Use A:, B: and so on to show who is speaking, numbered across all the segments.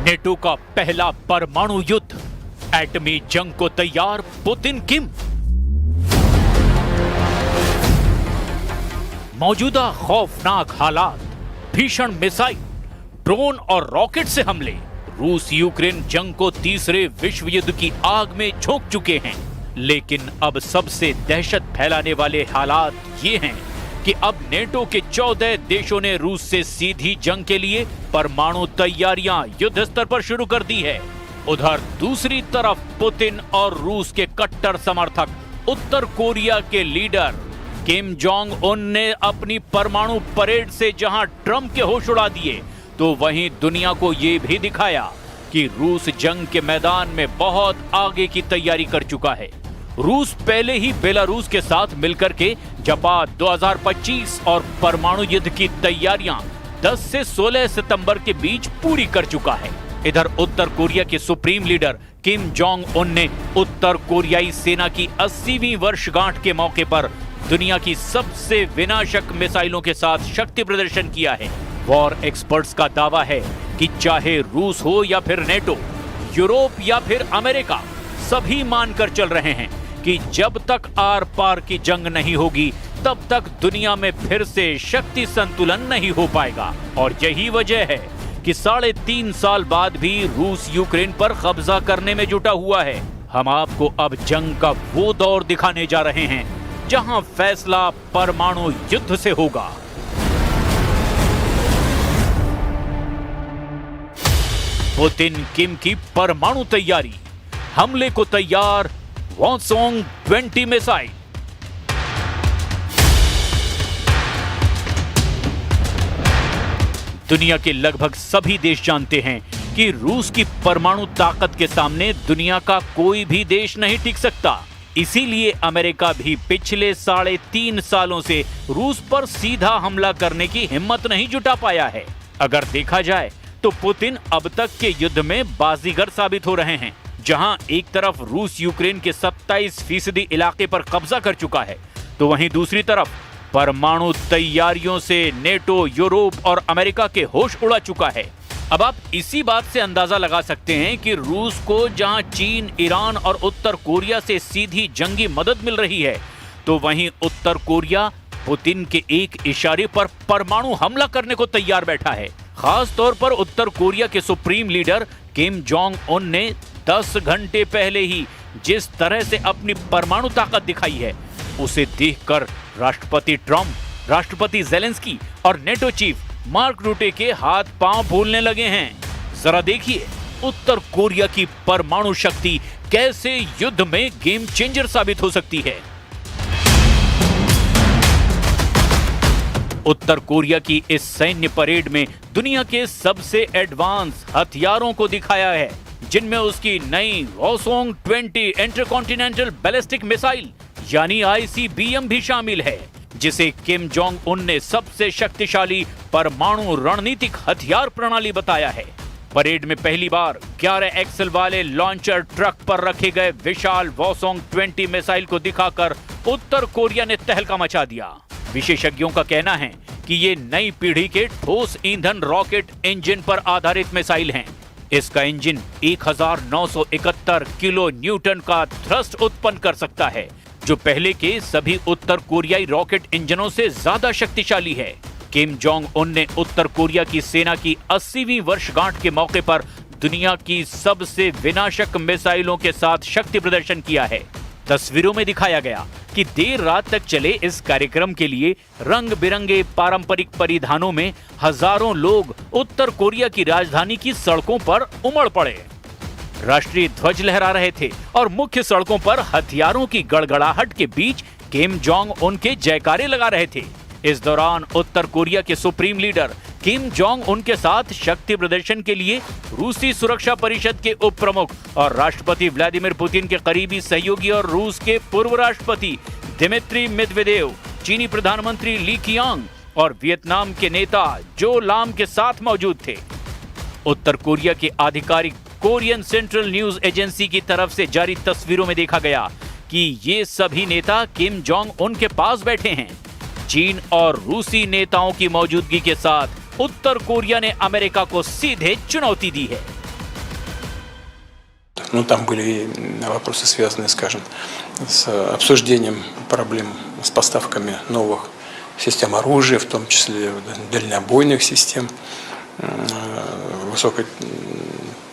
A: NATO का पहला परमाणु युद्ध, एटमी जंग को तैयार पुतिन किम। मौजूदा खौफनाक हालात, भीषण मिसाइल, ड्रोन और रॉकेट से हमले, रूस यूक्रेन जंग को तीसरे विश्व युद्ध की आग में झोंक चुके हैं। लेकिन अब सबसे दहशत फैलाने वाले हालात ये हैं कि अब नेटो के 14 देशों ने रूस से सीधी जंग के लिए परमाणु तैयारियां युद्ध स्तर पर शुरू कर दी है। उधर दूसरी तरफ पुतिन और रूस के कट्टर समर्थक उत्तर कोरिया के लीडर किम जोंग उन ने अपनी परमाणु परेड से जहां ट्रंप के होश उड़ा दिए, तो वहीं दुनिया को यह भी दिखाया कि रूस जंग के मैदान में बहुत आगे की तैयारी कर चुका है। रूस पहले ही बेलारूस के साथ मिलकर के जापान 2025 और परमाणु युद्ध की तैयारियां 10 से 16 सितंबर के बीच पूरी कर चुका है। इधर उत्तर कोरिया के supreme leader Kim Jong Un ने उत्तर कोरियाई सेना की 80वीं वर्षगांठ के मौके पर दुनिया की सबसे विनाशक मिसाइलों के साथ शक्ति प्रदर्शन किया है। वॉर एक्सपर्ट्स का दावा है कि चाहे रूस हो या फिर नेटो, यूरोप या फिर अमेरिका, सभी मानकर चल रहे हैं कि जब तक आर पार की जंग नहीं होगी तब तक दुनिया में फिर से शक्ति संतुलन नहीं हो पाएगा। और यही वजह है कि 3.5 साल बाद भी रूस यूक्रेन पर कब्जा करने में जुटा हुआ है। हम आपको अब जंग का वो दौर दिखाने जा रहे हैं जहां फैसला परमाणु युद्ध से होगा। पुतिन किम की परमाणु तैयारी, हमले को तैयार वॉसोंग 20 मिसाइल। दुनिया के लगभग सभी देश जानते हैं कि रूस की परमाणु ताकत के सामने दुनिया का कोई भी देश नहीं टिक सकता। इसीलिए अमेरिका भी पिछले 3.5 सालों से रूस पर सीधा हमला करने की हिम्मत नहीं जुटा पाया है। अगर देखा जाए तो पुतिन अब तक के युद्ध में बाजीगर साबित हो रहे हैं। जहां एक तरफ रूस यूक्रेन के 27% इलाके पर कब्जा कर चुका है, तो वहीं दूसरी तरफ परमाणु तैयारियों से नेटो, यूरोप और अमेरिका के होश उड़ा चुका है। अब आप इसी बात से अंदाजा लगा सकते हैं कि रूस को जहां चीन, ईरान और उत्तर कोरिया से सीधी जंगी मदद मिल रही है, तो वहीं उत्तर कोरिया पुतिन के एक इशारे पर परमाणु हमला करने को तैयार बैठा है। खास तौर पर उत्तर कोरिया के supreme leader Kim Jong Un ने 10 घंटे पहले ही जिस तरह से अपनी परमाणु ताकत दिखाई है, उसे देखकर राष्ट्रपति ट्रंप, राष्ट्रपति ज़ेलेंस्की और नेटो चीफ मार्क रूटे के हाथ पांव फूलने लगे हैं। जरा देखिए उत्तर कोरिया की परमाणु शक्ति कैसे युद्ध में गेम चेंजर साबित हो सकती है। उत्तर कोरिया की इस सैन्य परेड में दुनिया के सबसे एडवांस हथियारों को दिखाया है, जिनमें उसकी नई वॉसोंग 20 इंटरकॉन्टिनेंटल बैलिस्टिक मिसाइल यानी ICBM भी शामिल है, जिसे किम जोंग उन ने सबसे शक्तिशाली परमाणु रणनीतिक हथियार प्रणाली बताया है। परेड में पहली बार 11 एक्सल वाले लॉन्चर ट्रक पर रखे गए विशाल वॉसोंग 20 मिसाइल को दिखाकर उत्तर कोरिया ने तहलका मचा दिया। विशेषज्ञों का कहना है कि ये नई पीढ़ी के ठोस ईंधन रॉकेट इंजन पर आधारित मिसाइल हैं। इसका इंजन 1971 किलो न्यूटन का थ्रस्ट उत्पन्न कर सकता है, जो पहले के सभी उत्तर कोरियाई रॉकेट इंजनों से ज्यादा शक्तिशाली है। किम जोंग उन ने उत्तर कोरिया की सेना की 80वीं वर्षगांठ के मौके पर दुनिया की सबसे विनाशक मिसाइलों के साथ शक्ति प्रदर्शन किया है। तस्वीरों में दिखाया गया कि देर रात तक चले इस कार्यक्रम के लिए रंग बिरंगे पारंपरिक परिधानों में हजारों लोग उत्तर कोरिया की राजधानी की सड़कों पर उमड़ पड़े, राष्ट्रीय ध्वज लहरा रहे थे और मुख्य सड़कों पर हथियारों की गड़गड़ाहट के बीच किम जोंग उनके जयकारे लगा रहे थे। इस दौरान उत्तर कोरिया के सुप्रीम लीडर किम जोंग उनके साथ शक्ति प्रदर्शन के लिए रूसी सुरक्षा परिषद के उप प्रमुख और राष्ट्रपति व्लादिमीर पुतिन के करीबी सहयोगी और रूस के पूर्व राष्ट्रपति दिमित्री मेदवेदेव, चीनी प्रधानमंत्री ली कीयांग और वियतनाम के नेता जो लाम के साथ मौजूद थे। उत्तर कोरिया के आधिकारिक कोरियन सेंट्रल न्यूज एजेंसी की तरफ से जारी तस्वीरों में देखा गया कि ये सभी नेता किम जोंग उन के पास बैठे हैं। चीन और रूसी नेताओं की मौजूदगी के साथ उत्तर कोरिया ने अमेरिका को सीधे चुनौती दी है।
B: Ну, там были и вопросы, связанные, скажем, с обсуждением проблем с поставками новых систем оружия, в том числе дальнобойных систем высокой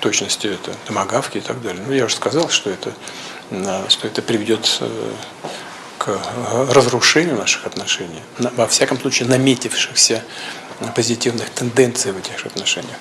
B: точности, это томагавки и так далее. Ну, я уже сказал, что это приведет к разрушению наших отношений, во всяком случае наметившихся позитивных тенденций в этих отношениях.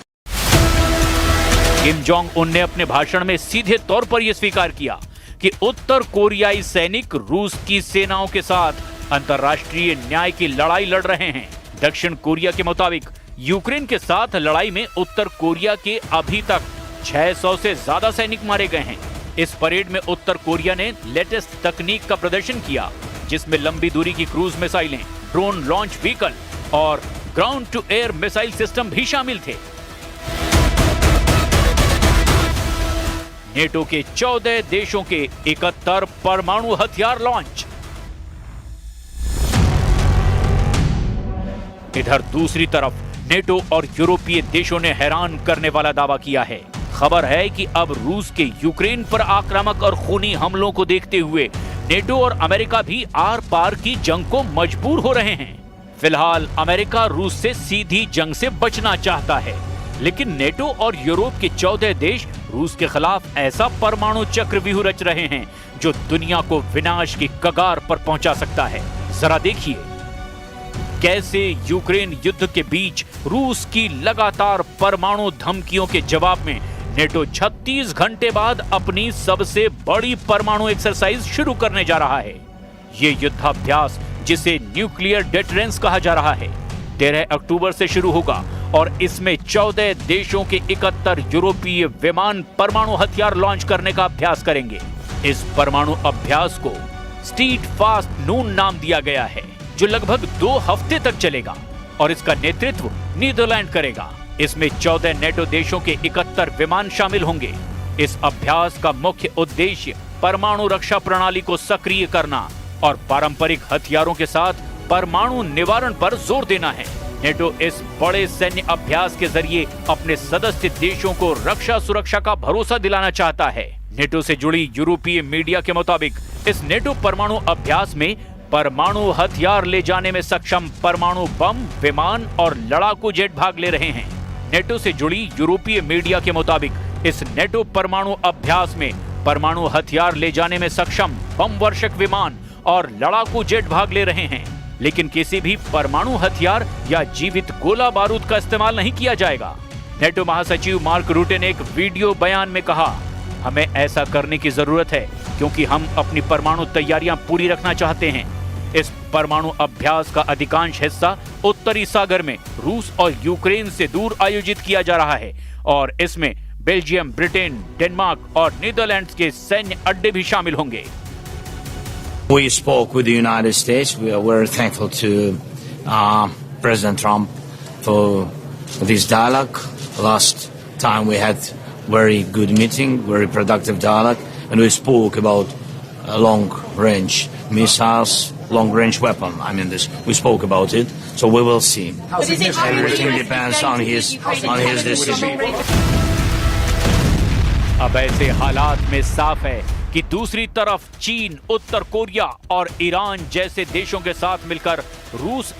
A: किम जोंग उन ने अपने भाषण में सीधे तौर पर यह स्वीकार किया कि उत्तर कोरियाई सैनिक रूस की सेनाओं के साथ अंतर्राष्ट्रीय न्याय की लड़ाई लड़ रहे हैं। दक्षिण कोरिया के मुताबिक यूक्रेन के साथ लड़ाई में उत्तर कोरिया के अभी तक 600 से ज्यादा सैनिक मारे गए हैं। इस परेड में उत्तर कोरिया ने लेटेस्ट तकनीक का प्रदर्शन किया, जिसमें लंबी दूरी की क्रूज मिसाइलें, ड्रोन लॉन्च व्हीकल और ground to air missile system भी शामिल थे। नेटो के 14 देशों के 71 परमाणु हथियार लॉन्च। इधर दूसरी तरफ नेटो और यूरोपीय देशों ने हैरान करने वाला दावा किया है। खबर है कि अब रूस के यूक्रेन पर आक्रामक और खूनी हमलों को देखते हुए नेटो और अमेरिका भी आर पार की जंग को मजबूर हो रहे हैं। फिलहाल अमेरिका रूस से सीधी जंग से बचना चाहता है, लेकिन नेटो और यूरोप के 14 देश रूस के खिलाफ ऐसा परमाणु चक्रव्यूह रच रहे हैं जो दुनिया को विनाश की कगार पर पहुंचा सकता है। जरा देखिए कैसे यूक्रेन युद्ध के बीच रूस की लगातार परमाणु धमकियों के जवाब में नेटो 36 घंटे बाद अपनी सबसे बड़ी परमाणु एक्सरसाइज शुरू करने जा रहा है। ये युद्धाभ्यास, जिसे न्यूक्लियर डेटरेंस कहा जा रहा है, 13 अक्टूबर से शुरू होगा और इसमें 14 देशों के 71 यूरोपीय विमान परमाणु हथियार लॉन्च करने का अभ्यास करेंगे। इस परमाणु अभ्यास को स्टीट फास्ट नून नाम दिया गया है, जो लगभग 2 हफ्ते तक चलेगा और इसका नेतृत्व नीदरलैंड करेगा। इसमें 14 नेटो देशों के 71 विमान शामिल होंगे। इस अभ्यास का मुख्य उद्देश्य परमाणु रक्षा प्रणाली को सक्रिय करना और पारंपरिक हथियारों के साथ परमाणु निवारण पर जोर देना है। नेटो इस बड़े सैन्य अभ्यास के जरिए अपने सदस्य देशों को रक्षा सुरक्षा का भरोसा दिलाना चाहता है। नेटो से जुड़ी यूरोपीय मीडिया के मुताबिक इस नेटो परमाणु अभ्यास में परमाणु हथियार ले जाने में सक्षम परमाणु बम, विमान और लड़ाकू जेट भाग ले रहे हैं। नेटो से जुड़ी यूरोपीय मीडिया के मुताबिक इस नेटो परमाणु अभ्यास में परमाणु हथियार ले जाने में सक्षम बम वर्षक विमान और लड़ाकू जेट भाग ले रहे हैं, लेकिन किसी भी परमाणु हथियार या जीवित गोला बारूद का इस्तेमाल नहीं किया जाएगा। नेटो महासचिव मार्क रूटे ने एक वीडियो बयान में कहा, हमें ऐसा करने की जरूरत है क्योंकि हम अपनी परमाणु तैयारियां पूरी रखना चाहते हैं। इस परमाणु अभ्यास का अधिकांश हिस्सा उत्तरी सागर में रूस और यूक्रेन से दूर आयोजित किया जा रहा है और इसमें बेल्जियम, ब्रिटेन, डेनमार्क और नीदरलैंड्स के सैन्य अड्डे भी शामिल होंगे।
C: We spoke with the United States. We are very thankful to President Trump for this dialogue. Last time we had very good meeting, very productive dialogue, and we spoke about long-range missiles, long-range weapon. I mean, we spoke about it, so we will see. Everything depends on his decision.
A: अब ऐसे हालात में साफ है कि दूसरी तरफ चीन, उत्तर कोरिया और ईरान जैसे देशों के साथ मिलकर रूस